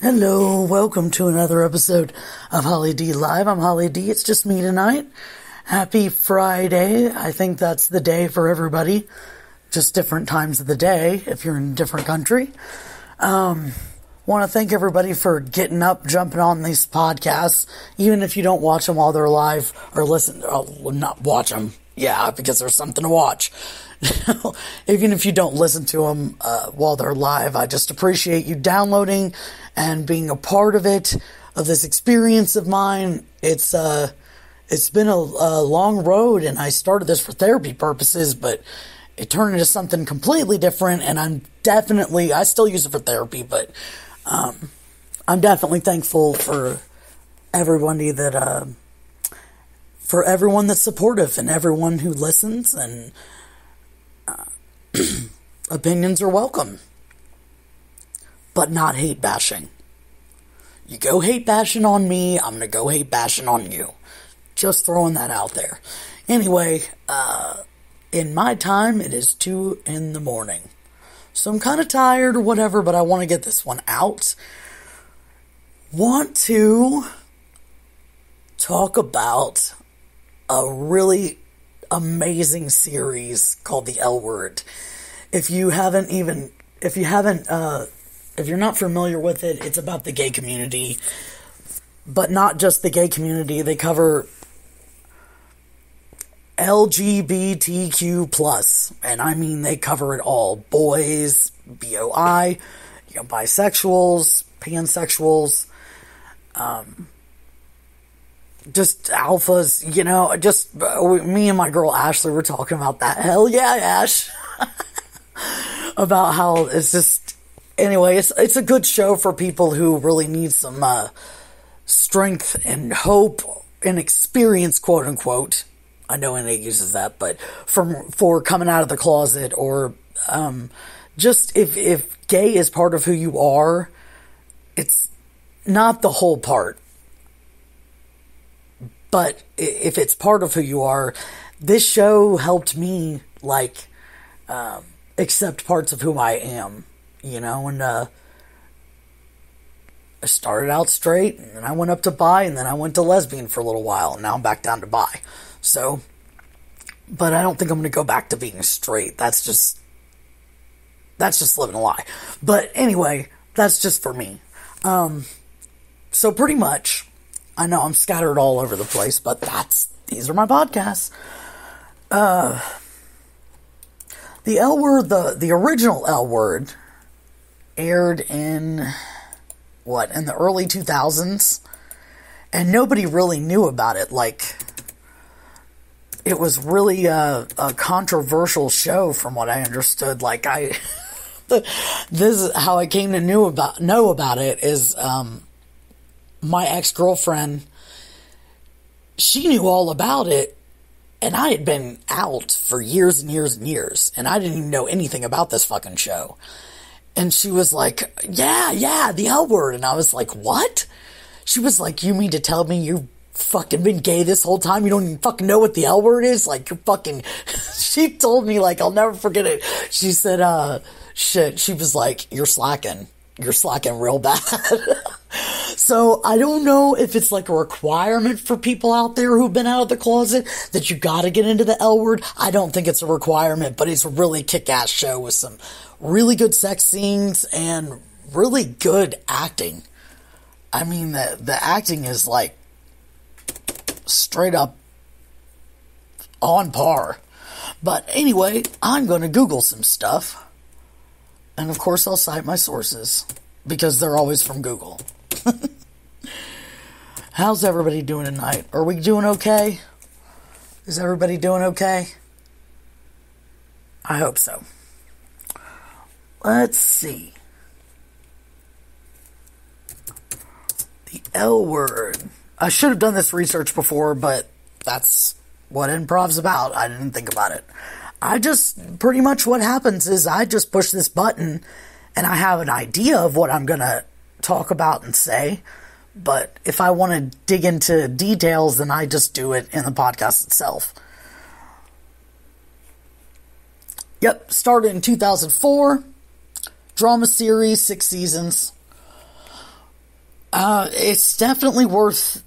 Hello, welcome to another episode of Holly D Live. I'm Holly D. It's just me tonight. Happy Friday. I think that's the day for everybody. Just different times of the day if you're in a different country. Want to thank everybody for getting up, jumping on these podcasts, even if you don't watch them while they're live or listen, not watch them. Yeah, because there's something to watch. Even if you don't listen to them while they're live, I just appreciate you downloading and being a part of it, of this experience of mine. It's been a long road, and I started this for therapy purposes, but it turned into something completely different, and I still use it for therapy, but I'm definitely thankful for everybody for everyone that's supportive and everyone who listens, and opinions are welcome, but not hate bashing. You go hate bashing on me, I'm gonna go hate bashing on you. Just throwing that out there. Anyway, in my time, it is 2 a.m. So I'm kind of tired or whatever, but I want to get this one out. Want to talk about a really amazing series called The L Word. If you're not familiar with it, it's about the gay community, but not just the gay community. They cover LGBTQ+, and I mean they cover it all. Boys, BOI, bisexuals, pansexuals, just alphas, me and my girl Ashley were talking about that. Hell yeah, Ash. About how it's just, anyway, it's a good show for people who really need some strength and hope and experience, quote unquote. I know NA uses that, but for coming out of the closet, or just if gay is part of who you are, it's not the whole part. But if it's part of who you are, this show helped me, accept parts of who I am, and I started out straight, and then I went up to bi, and then I went to lesbian for a little while, and now I'm back down to bi. So, but I don't think I'm going to go back to being straight. That's just living a lie. But anyway, that's just for me. So pretty much, I know I'm scattered all over the place, but these are my podcasts. The L Word, the original L Word, aired in the early 2000s, and nobody really knew about it. It was really a controversial show, from what I understood. This is how I came to know about it. Is my ex-girlfriend, she knew all about it, and I had been out for years and years and years, and I didn't even know anything about this fucking show. And she was like, yeah, the L Word. And I was like, what? She was like, you mean to tell me you've fucking been gay this whole time? You don't even fucking know what the L Word is? You're fucking... She told me, I'll never forget it. She said, shit. She was like, you're slacking. You're slacking real bad. So I don't know if it's a requirement for people out there who've been out of the closet that you gotta get into the L Word. I don't think it's a requirement, but it's a really kick-ass show with some really good sex scenes and really good acting. I mean, the acting is straight up on par. But anyway, I'm gonna Google some stuff. And of course I'll cite my sources, because they're always from Google. How's everybody doing tonight? Are we doing okay? Is everybody doing okay? I hope so. Let's see. The L Word. I should have done this research before, but that's what improv's about. I didn't think about it. Pretty much what happens is I just push this button and I have an idea of what I'm going to talk about and say. But if I want to dig into details, then I just do it in the podcast itself. Yep, started in 2004. Drama series, 6 seasons. It's definitely worth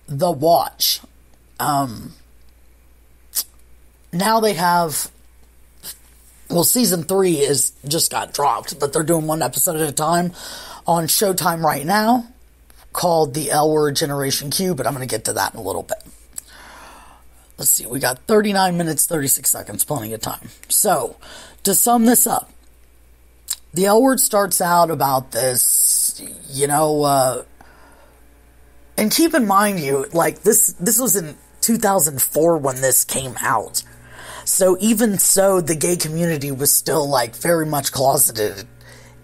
the watch. Now they have, well, season 3 is just got dropped, but they're doing one episode at a time on Showtime right now, called The L Word Generation Q, but I'm going to get to that in a little bit. Let's see, we got 39 minutes, 36 seconds, plenty of time. So, to sum this up, The L Word starts out about this, and keep in mind, this was in 2004 when this came out. So even so, the gay community was still, very much closeted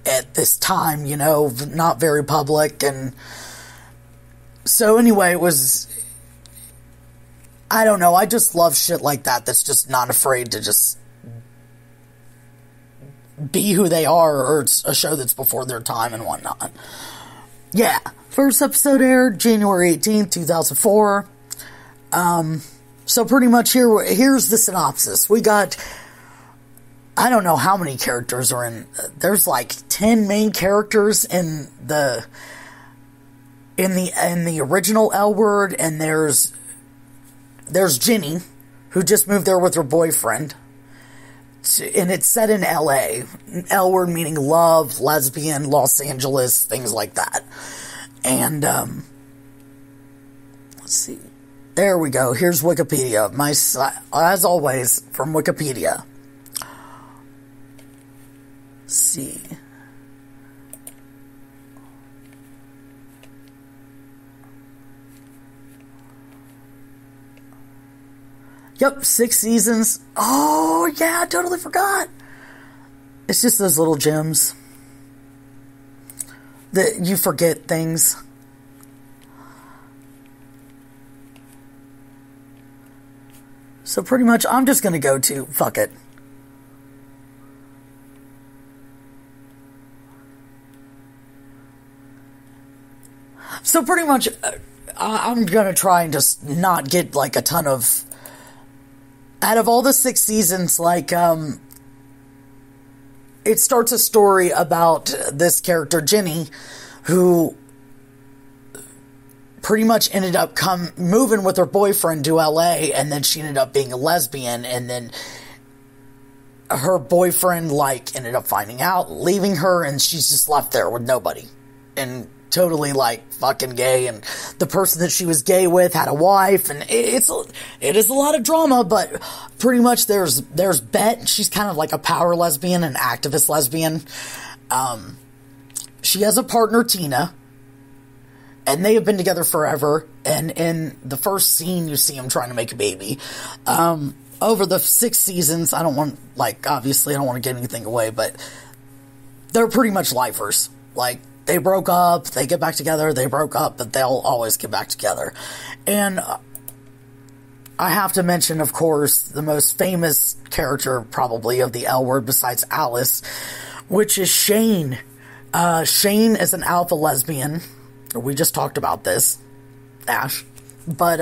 at this time, not very public. And so anyway, it was, I don't know, I just love shit like that that's just not afraid to just be who they are, or it's a show that's before their time and whatnot. Yeah, first episode aired January 18th, 2004. So pretty much here's the synopsis. We got, I don't know how many characters are in, there's 10 main characters in the original L Word, and there's Ginny, who just moved there with her boyfriend, and it's set in LA. L Word meaning love, lesbian, Los Angeles, things like that. And, let's see. There we go. Here's Wikipedia. As always, from Wikipedia. Let's see. Yep, 6 seasons. Oh, yeah, I totally forgot. It's just those little gems that you forget things. So pretty much, I'm just going to go to, fuck it. So pretty much, I'm going to try and just not get a ton of, out of all the 6 seasons, it starts a story about this character, Jenny, who pretty much ended up moving with her boyfriend to LA, and then she ended up being a lesbian, and then her boyfriend ended up finding out, leaving her, and she's just left there with nobody, and totally fucking gay. And the person that she was gay with had a wife, and it is a lot of drama. But pretty much there's Bet. She's kind of like a power lesbian, an activist lesbian. She has a partner, Tina, and they have been together forever. And in the first scene, you see them trying to make a baby. Over the 6 seasons, I don't want, obviously I don't want to get anything away, but they're pretty much lifers. They broke up, they get back together, they broke up, but they'll always get back together. And I have to mention, of course, the most famous character, probably, of the L Word besides Alice, which is Shane. Shane is an alpha lesbian. We just talked about this, Ash. But,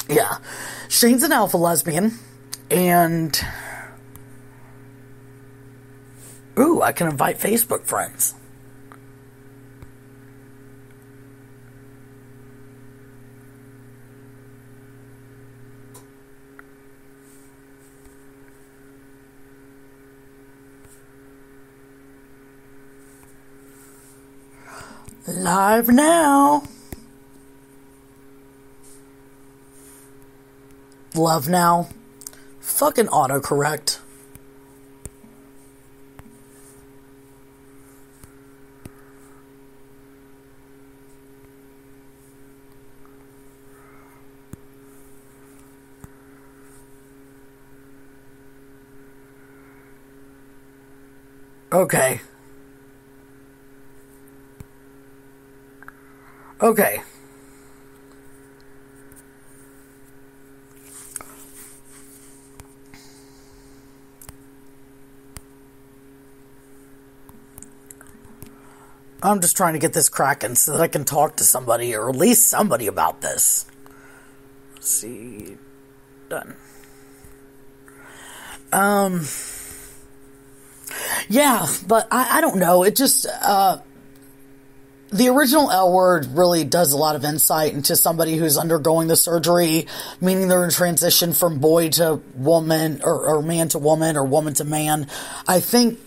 yeah. Shane's an alpha lesbian, and ooh, I can invite Facebook friends. Live now. Love now. Fucking autocorrect. Okay. Okay. I'm just trying to get this cracking so that I can talk to somebody, or at least somebody, about this. Let's see. Done. Yeah, but I don't know. It just, the original L Word really does a lot of insight into somebody who's undergoing the surgery, meaning they're in transition from boy to woman, or man to woman, or woman to man. I think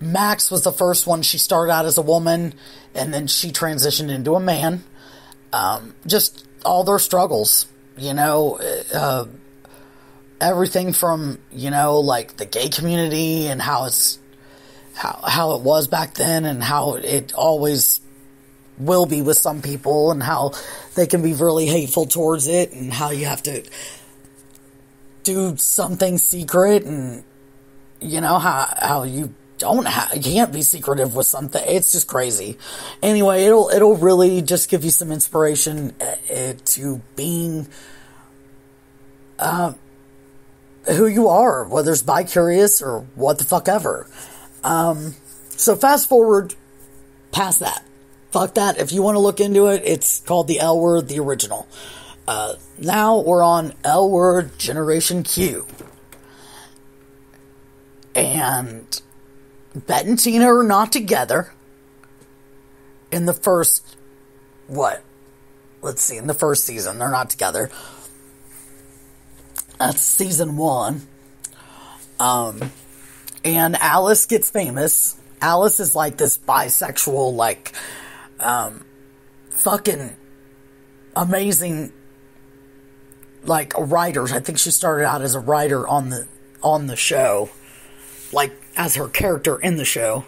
Max was the first one. She started out as a woman, and then she transitioned into a man. Just all their struggles, everything from, like the gay community and how it was back then, and how it always will be with some people, and how they can be really hateful towards it, and how you have to do something secret, and how you can't be secretive with something. It's just crazy. Anyway, it'll really just give you some inspiration to being who you are, whether it's bi-curious or what the fuck ever. So fast forward past that. Fuck that. If you want to look into it, it's called the L Word, the original. Now we're on L Word Generation Q. And Bet and Tina are not together in the first, in the first season, they're not together. That's season 1. And Alice gets famous. Alice is like this bisexual, fucking amazing, a writer. I think she started out as a writer on the show, as her character in the show.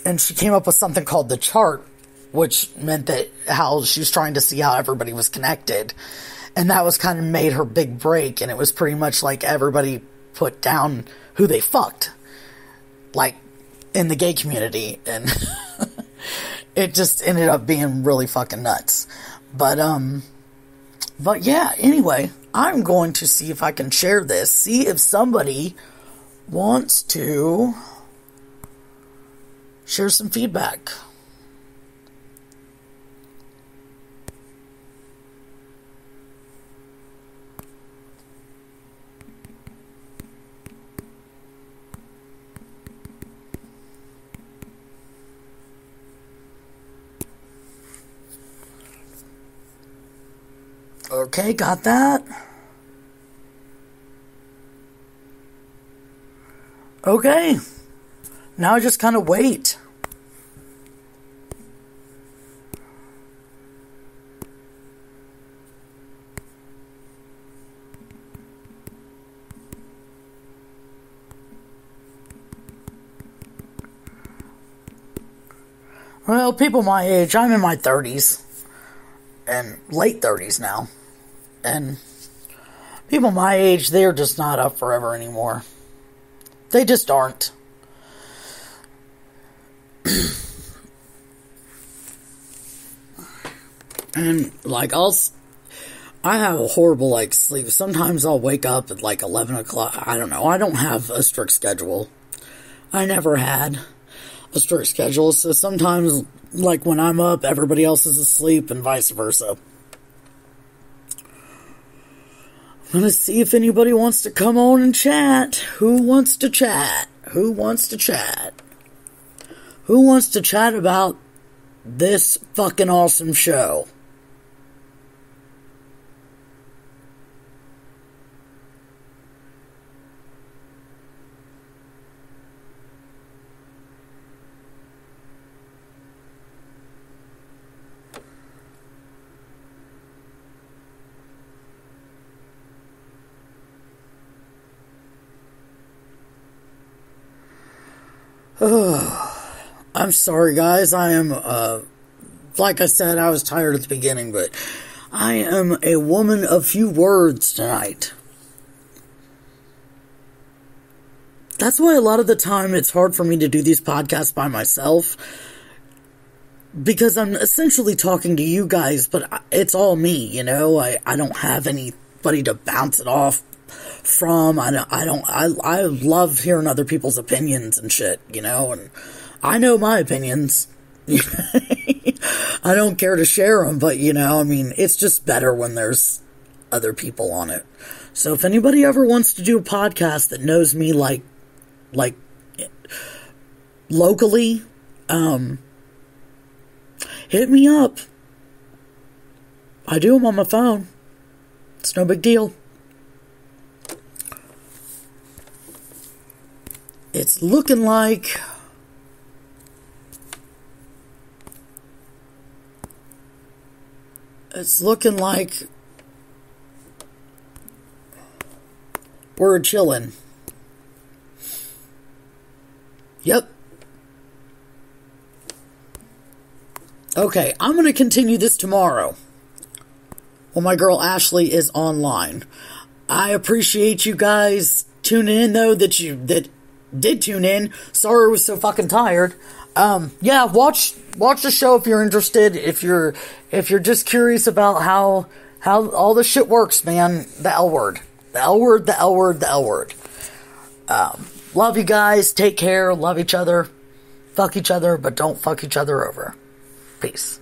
And she came up with something called the chart, which meant that how she was trying to see how everybody was connected. And that was kind of made her big break. And it was pretty much like everybody put down who they fucked, in the gay community. And it just ended up being really fucking nuts. But yeah, anyway, I'm going to see if I can share this. See if somebody wants to share some feedback. Okay, got that. Okay. Now I just kind of wait. Well, people my age, I'm in my 30s. And late 30s now. And people my age, they're just not up forever anymore. They just aren't. And I have a horrible sleep. Sometimes I'll wake up at 11 o'clock. I don't know. I don't have a strict schedule. I never had a strict schedule. So sometimes when I'm up, everybody else is asleep, and vice versa. I'm gonna see if anybody wants to come on and chat. Who wants to chat? Who wants to chat? Who wants to chat about this fucking awesome show? I'm sorry, guys. I am, like I said, I was tired at the beginning, but I am a woman of few words tonight. That's why a lot of the time it's hard for me to do these podcasts by myself, because I'm essentially talking to you guys, but it's all me, I don't have anybody to bounce it off from. I love hearing other people's opinions and shit, and I know my opinions. I don't care to share them, but it's just better when there's other people on it. So if anybody ever wants to do a podcast that knows me like locally, hit me up. I do them on my phone. It's no big deal. It's looking like we're chilling. Yep. Okay, I'm going to continue this tomorrow when my girl Ashley is online. I appreciate you guys tuning in, though, that did tune in. Sorry I was so fucking tired. Yeah, watch the show if you're interested. If you're just curious about how all this shit works, man. The L word. The L word, the L word, the L word. Love you guys. Take care. Love each other. Fuck each other, but don't fuck each other over. Peace.